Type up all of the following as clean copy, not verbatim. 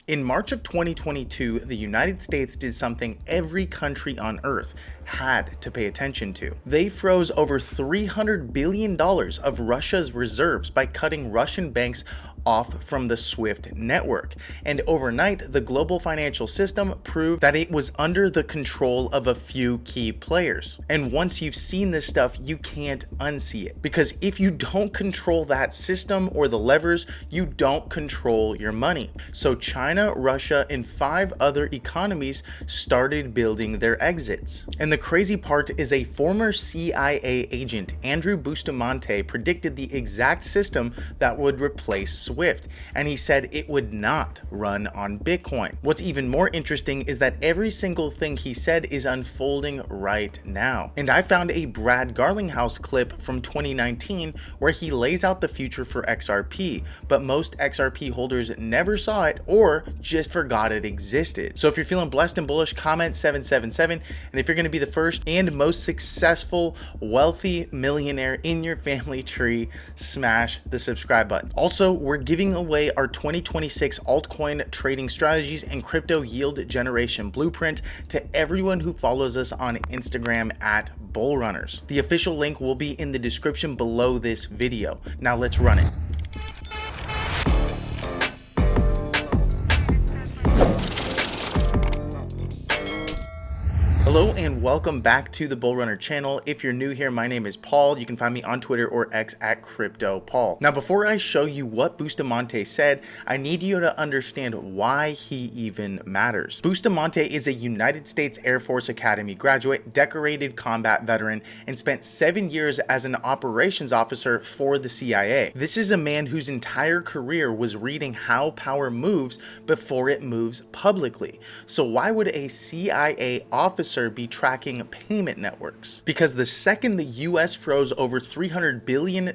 In March of 2022, the United States did something every country on Earth had to pay attention to. They froze over $300 billion of Russia's reserves by cutting Russian banks off from the SWIFT network. And overnight, the global financial system proved that it was under the control of a few key players. And once you've seen this stuff, you can't unsee it. Because if you don't control that system or the levers, you don't control your money. So China, Russia, and 5 other economies started building their exits. And the crazy part is a former CIA agent, Andrew Bustamante, predicted the exact system that would replace SWIFT, and he said it would not run on Bitcoin. What's even more interesting is that every single thing he said is unfolding right now. And I found a Brad Garlinghouse clip from 2019 where he lays out the future for XRP, but most XRP holders never saw it or just forgot it existed. So if you're feeling blessed and bullish, comment 777, and if you're going to be the first and most successful wealthy millionaire in your family tree, smash the subscribe button. Also, we're giving away our 2026 altcoin trading strategies and crypto yield generation blueprint to everyone who follows us on Instagram at bullrunners. The official link will be in the description below this video. Now let's run it. Hello and welcome back to the Bull Runner channel. If you're new here, my name is Paul. You can find me on Twitter or X at CryptoPaul. Now, before I show you what Bustamante said, I need you to understand why he even matters. Bustamante is a United States Air Force Academy graduate, decorated combat veteran, and spent 7 years as an operations officer for the CIA. This is a man whose entire career was reading how power moves before it moves publicly. So why would a CIA officer be tracking payment networks? Because the second the US froze over $300 billion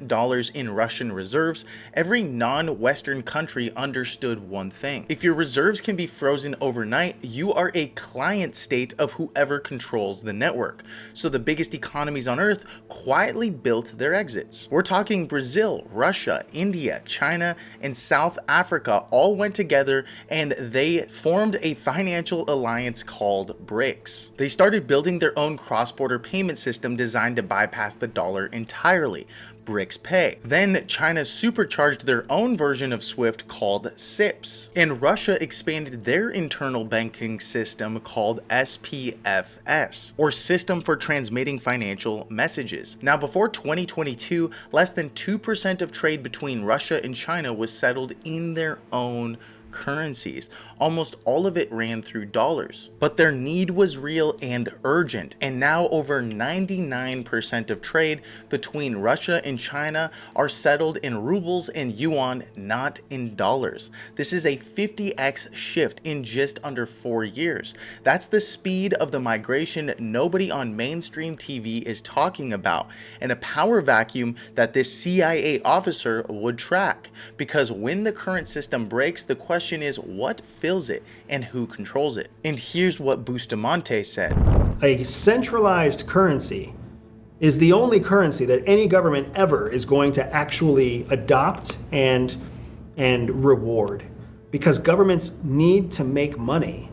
in Russian reserves, every non-Western country understood one thing. If your reserves can be frozen overnight, you are a client state of whoever controls the network. So the biggest economies on Earth quietly built their exits. We're talking Brazil, Russia, India, China, and South Africa all went together and they formed a financial alliance called BRICS. They started building their own cross-border payment system designed to bypass the dollar entirely, BRICS Pay. Then China supercharged their own version of SWIFT called SIPS. And Russia expanded their internal banking system called SPFS, or System for Transmitting Financial Messages. Now, before 2022, less than 2% of trade between Russia and China was settled in their own currencies. Almost all of it ran through dollars, but their need was real and urgent. And now over 99% of trade between Russia and China are settled in rubles and yuan, not in dollars. This is a 50x shift in just under 4 years. That's the speed of the migration nobody on mainstream TV is talking about, and a power vacuum that this CIA officer would track. Because when the current system breaks, the question is what fills it and who controls it. And here's what Bustamante said. A centralized currency is the only currency that any government ever is going to actually adopt and reward, because governments need to make money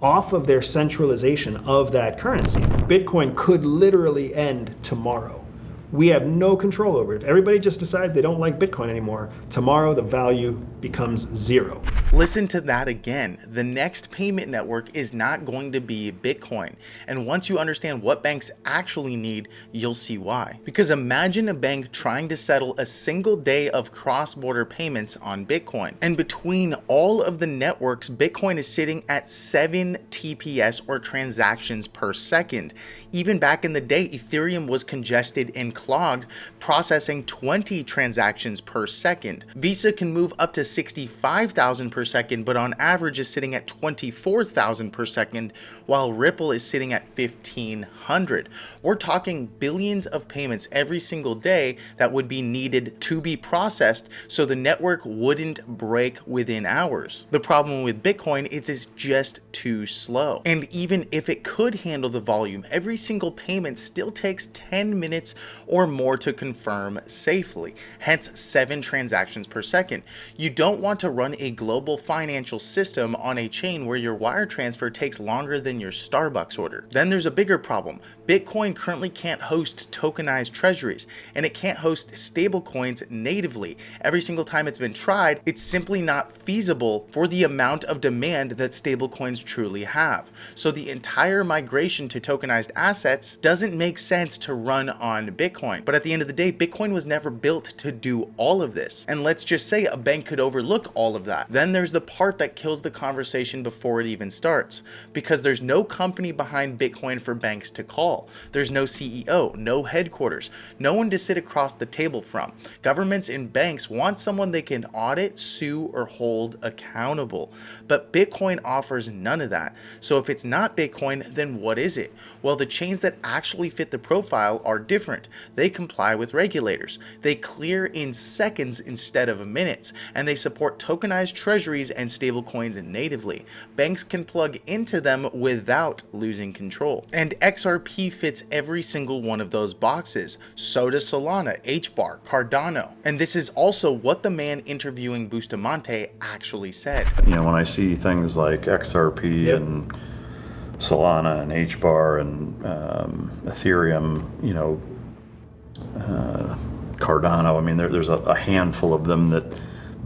off of their centralization of that currency. Bitcoin could literally end tomorrow. We have no control over it. If everybody just decides they don't like Bitcoin anymore, tomorrow the value becomes zero. Listen to that again. The next payment network is not going to be Bitcoin. And once you understand what banks actually need, you'll see why. Because imagine a bank trying to settle a single day of cross-border payments on Bitcoin. And between all of the networks, Bitcoin is sitting at 7 TPS or transactions per second. Even back in the day, Ethereum was congested and clogged, processing 20 transactions per second. Visa can move up to 65,000 per second, but on average is sitting at 24,000 per second, while Ripple is sitting at 1,500. We're talking billions of payments every single day that would be needed to be processed so the network wouldn't break within hours. The problem with Bitcoin is it's just too slow. And even if it could handle the volume, every single payment still takes 10 minutes or more to confirm safely, hence 7 transactions per second. You don't want to run a global financial system on a chain where your wire transfer takes longer than your Starbucks order. Then there's a bigger problem. Bitcoin currently can't host tokenized treasuries, and it can't host stablecoins natively. Every single time it's been tried, it's simply not feasible for the amount of demand that stablecoins truly have. So the entire migration to tokenized assets doesn't make sense to run on Bitcoin. But at the end of the day, Bitcoin was never built to do all of this. And let's just say a bank could overlook all of that. Then there's the part that kills the conversation before it even starts, because there's no company behind Bitcoin for banks to call. There's no CEO, no headquarters, no one to sit across the table from. Governments and banks want someone they can audit, sue, or hold accountable. But Bitcoin offers none of that. So if it's not Bitcoin, then what is it? Well, the chains that actually fit the profile are different. They comply with regulators. They clear in seconds instead of minutes, and they support tokenized treasuries and stablecoins natively. Banks can plug into them without losing control. And XRP fits every single one of those boxes. So does Solana, HBAR, Cardano. And this is also what the man interviewing Bustamante actually said. You know, when I see things like XRP and Solana and HBAR and Ethereum, you know, Cardano, I mean, there's a handful of them that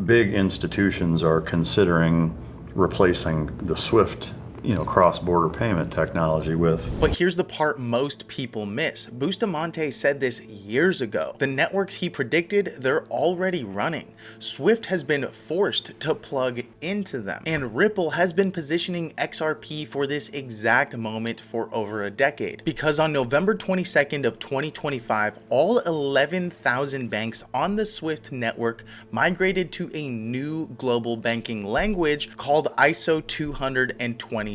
big institutions are considering replacing the SWIFT, you know, cross-border payment technology with. But here's the part most people miss. Bustamante said this years ago. The networks he predicted, they're already running. SWIFT has been forced to plug into them. And Ripple has been positioning XRP for this exact moment for over a decade. Because on November 22nd of 2025, all 11,000 banks on the SWIFT network migrated to a new global banking language called ISO 222.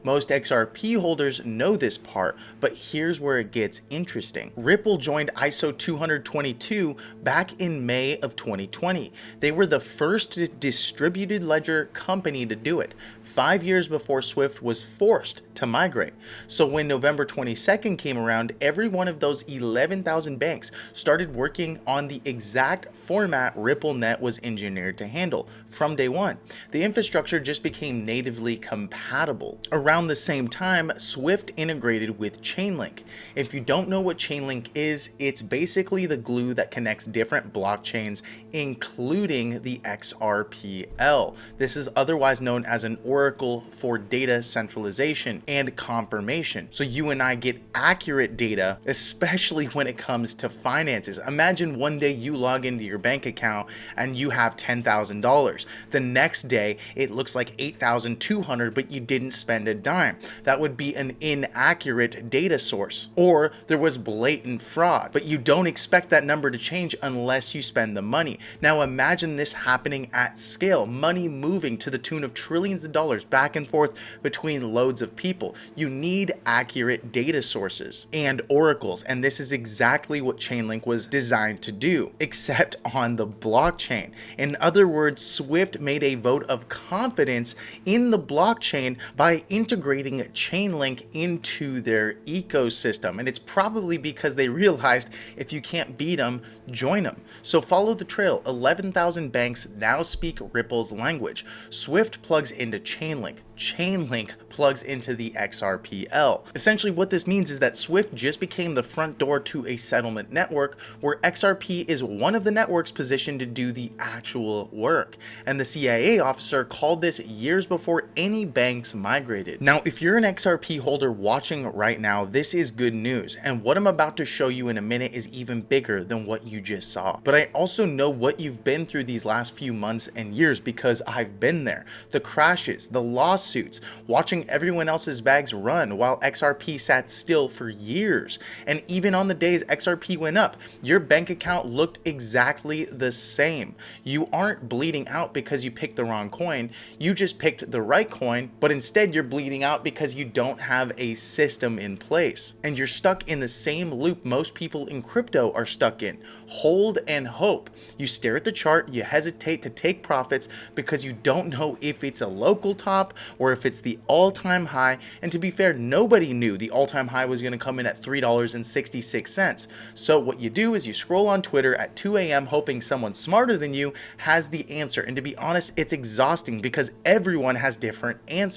Most XRP holders know this part, but here's where it gets interesting. Ripple joined ISO 222 back in May of 2020. They were the first distributed ledger company to do it, 5 years before SWIFT was forced to migrate. So when November 22nd came around, every one of those 11,000 banks started working on the exact format RippleNet was engineered to handle from day one. The infrastructure just became natively compatible. Around the same time, SWIFT integrated with Chainlink. If you don't know what Chainlink is, it's basically the glue that connects different blockchains, including the XRPL. This is otherwise known as an oracle for data centralization and confirmation. So you and I get accurate data, especially when it comes to finances. Imagine one day you log into your bank account and you have $10,000. The next day it looks like $8,200, but you didn't spend a dime. That would be an inaccurate data source. Or there was blatant fraud, but you don't expect that number to change unless you spend the money. Now imagine this happening at scale, money moving to the tune of trillions of dollars back and forth between loads of people. You need accurate data sources and oracles, and this is exactly what Chainlink was designed to do, except on the blockchain. In other words, SWIFT made a vote of confidence in the blockchain by integrating Chainlink into their ecosystem, and it's probably because they realized if you can't beat them, join them. So follow the trail. 11,000 banks now speak Ripple's language. SWIFT plugs into Chainlink. Chainlink plugs into the XRPL. Essentially what this means is that SWIFT just became the front door to a settlement network where XRP is one of the networks positioned to do the actual work. And the CIA officer called this years before any banks migrated. Now, if you're an XRP holder watching right now, this is good news. And what I'm about to show you in a minute is even bigger than what you just saw. But I also know what you've been through these last few months and years because I've been there. The crashes, the lawsuits, watching everyone else's bags run while XRP sat still for years. And even on the days XRP went up, your bank account looked exactly the same. You aren't bleeding out because you picked the wrong coin. You just picked the right coin, but but instead you're bleeding out because you don't have a system in place. And you're stuck in the same loop most people in crypto are stuck in. Hold and hope. You stare at the chart, you hesitate to take profits because you don't know if it's a local top or if it's the all-time high. And to be fair, nobody knew the all-time high was going to come in at $3.66. So what you do is you scroll on Twitter at 2 a.m. hoping someone smarter than you has the answer. And to be honest, it's exhausting because everyone has different answers.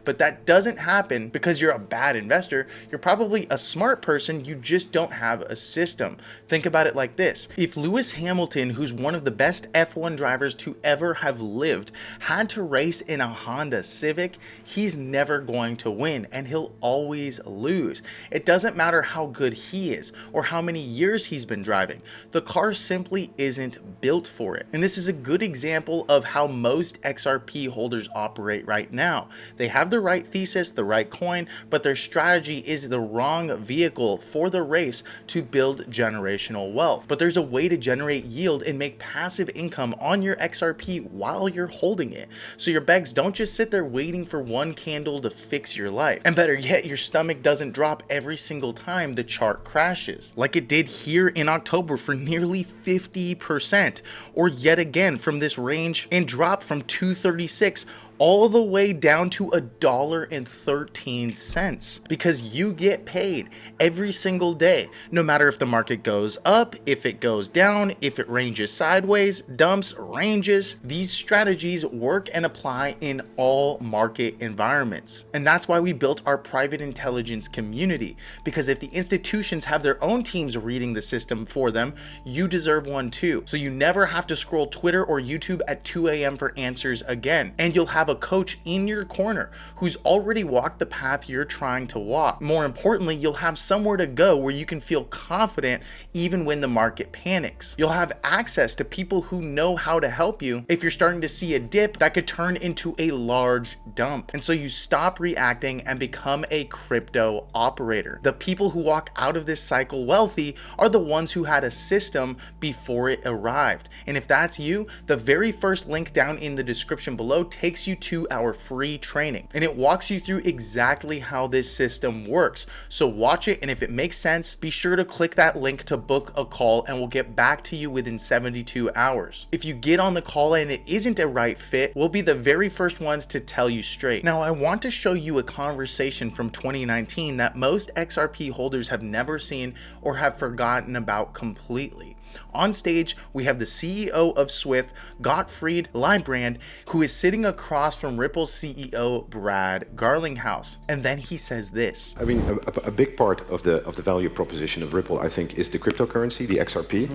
But that doesn't happen because you're a bad investor. You're probably a smart person, you just don't have a system. Think about it like this. If Lewis Hamilton, who's one of the best F1 drivers to ever have lived, had to race in a Honda Civic, he's never going to win and he'll always lose. It doesn't matter how good he is or how many years he's been driving. The car simply isn't built for it. And this is a good example of how most XRP holders operate right now. They have the right thesis, the right coin, but their strategy is the wrong vehicle for the race to build generational wealth. But there's a way to generate yield and make passive income on your XRP while you're holding it. So your bags don't just sit there waiting for one candle to fix your life. And better yet, your stomach doesn't drop every single time the chart crashes, like it did here in October for nearly 50%, or yet again from this range and drop from 236 all the way down to $1.13 because you get paid every single day, no matter if the market goes up, if it goes down, if it ranges sideways, dumps, ranges. These strategies work and apply in all market environments. And that's why we built our private intelligence community, because if the institutions have their own teams reading the system for them, you deserve one too. So you never have to scroll Twitter or YouTube at 2 a.m. for answers again. And you'll have a coach in your corner who's already walked the path you're trying to walk. More importantly, you'll have somewhere to go where you can feel confident even when the market panics. You'll have access to people who know how to help you if you're starting to see a dip that could turn into a large dump. And so you stop reacting and become a crypto operator. The people who walk out of this cycle wealthy are the ones who had a system before it arrived. And if that's you, the very first link down in the description below takes you to our free training, and it walks you through exactly how this system works. So watch it, and if it makes sense, be sure to click that link to book a call, and we'll get back to you within 72 hours. If you get on the call and it isn't a right fit, we'll be the very first ones to tell you straight. Now, I want to show you a conversation from 2019 that most XRP holders have never seen or have forgotten about completely. On stage, we have the CEO of Swift, Gottfried Leibrand, who is sitting across from Ripple's CEO, Brad Garlinghouse. And then he says this. I mean, a big part of the value proposition of Ripple, I think, is the cryptocurrency, the XRP.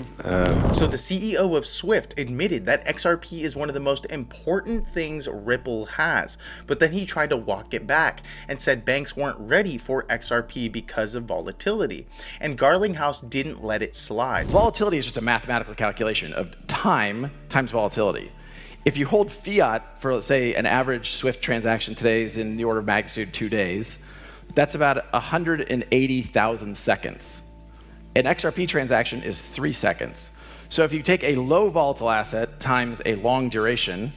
So the CEO of Swift admitted that XRP is one of the most important things Ripple has, but then he tried to walk it back and said banks weren't ready for XRP because of volatility. And Garlinghouse didn't let it slide. Volatility is just a mathematical calculation of time times volatility. If you hold fiat for, let's say, an average Swift transaction today is in the order of magnitude 2 days, that's about 180,000 seconds. An XRP transaction is 3 seconds. So if you take a low volatile asset times a long duration,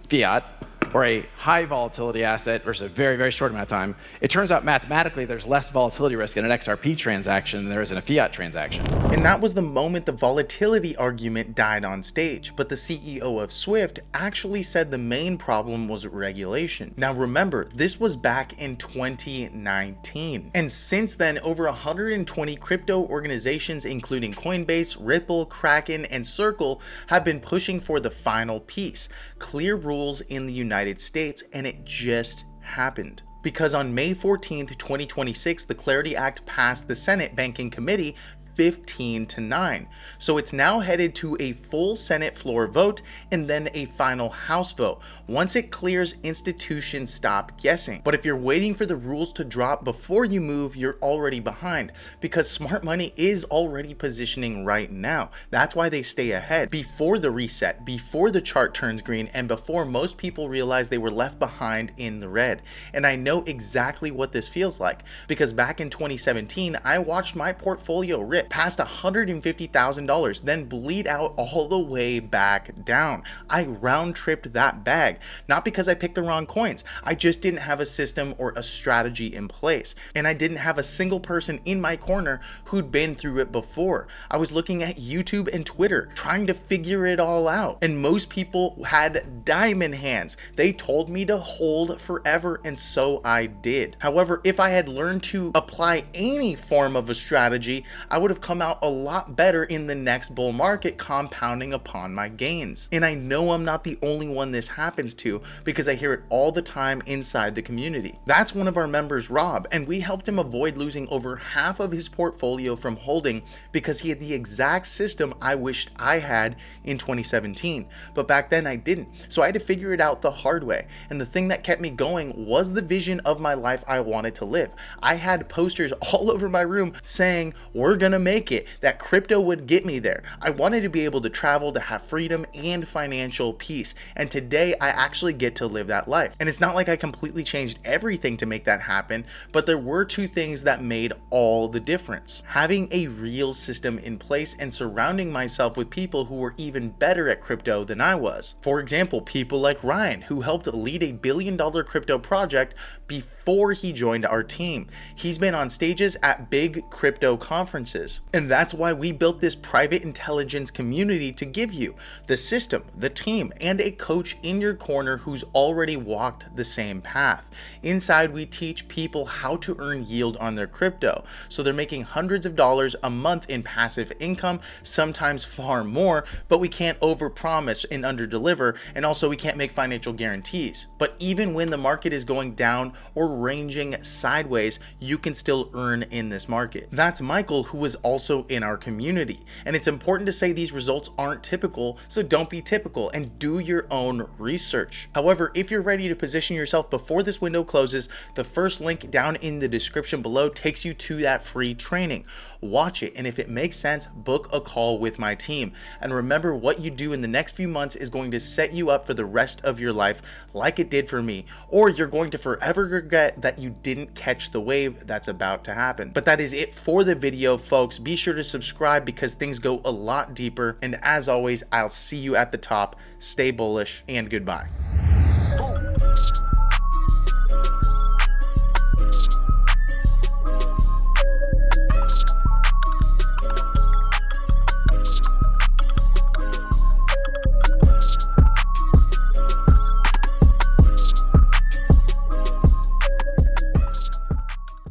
fiat, or a high volatility asset versus a very, very short amount of time, it turns out mathematically there's less volatility risk in an XRP transaction than there is in a fiat transaction. And that was the moment the volatility argument died on stage. But the CEO of Swift actually said the main problem was regulation. Now remember, this was back in 2019. And since then, over 120 crypto organizations, including Coinbase, Ripple, Kraken, and Circle, have been pushing for the final piece: clear rules in the United States, and it just happened. Because on May 14th, 2026, the Clarity Act passed the Senate Banking Committee 15-9. So it's now headed to a full Senate floor vote and then a final House vote. Once it clears, institutions stop guessing. But if you're waiting for the rules to drop before you move, you're already behind, because smart money is already positioning right now. That's why they stay ahead before the reset, before the chart turns green, and before most people realize they were left behind in the red. And I know exactly what this feels like, because back in 2017, I watched my portfolio rip. get past $150,000, then bleed out all the way back down. I round tripped that bag, not because I picked the wrong coins. I just didn't have a system or a strategy in place. And I didn't have a single person in my corner who'd been through it before. I was looking at YouTube and Twitter, trying to figure it all out. And most people had diamond hands. They told me to hold forever, and so I did. However, if I had learned to apply any form of a strategy, I would have come out a lot better in the next bull market, compounding upon my gains. And I know I'm not the only one this happens to, because I hear it all the time inside the community. That's one of our members, Rob, and we helped him avoid losing over half of his portfolio from holding because he had the exact system I wished I had in 2017. But back then I didn't. So I had to figure it out the hard way. And the thing that kept me going was the vision of my life I wanted to live. I had posters all over my room saying, we're gonna make it, that crypto would get me there. I wanted to be able to travel, to have freedom and financial peace. And today I actually get to live that life. And it's not like I completely changed everything to make that happen, but there were two things that made all the difference. Having a real system in place and surrounding myself with people who were even better at crypto than I was. For example, people like Ryan, who helped lead a $1 billion crypto project before he joined our team. He's been on stages at big crypto conferences. And that's why we built this private intelligence community to give you the system, the team, and a coach in your corner who's already walked the same path. Inside, we teach people how to earn yield on their crypto. So they're making hundreds of dollars a month in passive income, sometimes far more, but we can't overpromise and underdeliver, and also we can't make financial guarantees. But even when the market is going down or ranging sideways, you can still earn in this market. That's Michael, who was also in our community. And it's important to say these results aren't typical, so don't be typical and do your own research. However, if you're ready to position yourself before this window closes, the first link down in the description below takes you to that free training. Watch it, and if it makes sense, book a call with my team. And remember, what you do in the next few months is going to set you up for the rest of your life, like it did for me, or you're going to forever regret that you didn't catch the wave that's about to happen. But that is it for the video, folks. Be sure to subscribe because things go a lot deeper. And as always, I'll see you at the top. Stay bullish, and goodbye.